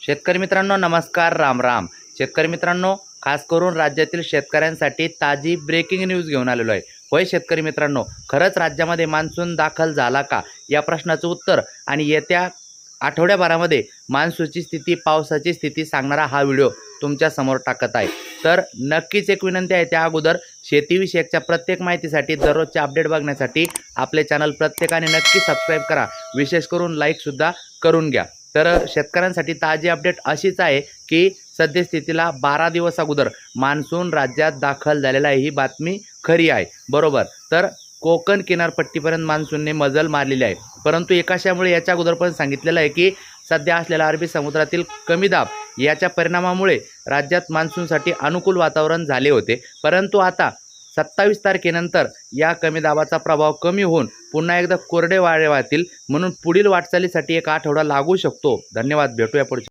शेतकरी मित्रांनो नमस्कार, राम राम. शेतकरी मित्रांनो, खास करून राज्यातील शेतकऱ्यांसाठी ताजी ब्रेकिंग न्यूज घेऊन आलेलो आहे. होय शेतकरी मित्रांनो, खरंच राज्यामध्ये मान्सून दाखल झाला का या प्रश्नाचं उत्तर आणि येत्या आठवड्याभरामध्ये मान्सूनची स्थिती, पावसाची स्थिती सांगणारा हा व्हिडिओ तुमच्या समोर टाकत आहे. तर नक्कीच एक विनंती आहे, त्या अगोदर शेतीविषयकच्या प्रत्येक माहितीसाठी, दररोजचे अपडेट बघण्यासाठी आपले चॅनल प्रत्येकाने नक्की सबस्क्राईब करा. विशेष करून लाईकसुद्धा करून घ्या. तर शेतकऱ्यांसाठी ताजी अपडेट अशीच आहे की सद्यस्थितीला 12 दिवस अगोदर मान्सून राज्यात दाखल झालेला आहे. ही बातमी खरी आहे, बरोबर. तर कोकण किनारपट्टीपर्यंत मान्सूनने मजल मारलेली आहे. परंतु एकाशामुळे याच्या अगोदर पण सांगितलेलं आहे की सध्या असलेला अरबी समुद्रातील कमी दाब याच्या परिणामामुळे राज्यात मान्सूनसाठी अनुकूल वातावरण झाले होते. परंतु आता 27 तारखेनंतर या कमी दाबाचा प्रभाव कमी होऊन पुन्हा एकदा कोरडे वारे वाहतील, म्हणून पुढील वाटचालीसाठी एक आठवडा लागू शकतो. धन्यवाद. भेटूया पुढच्या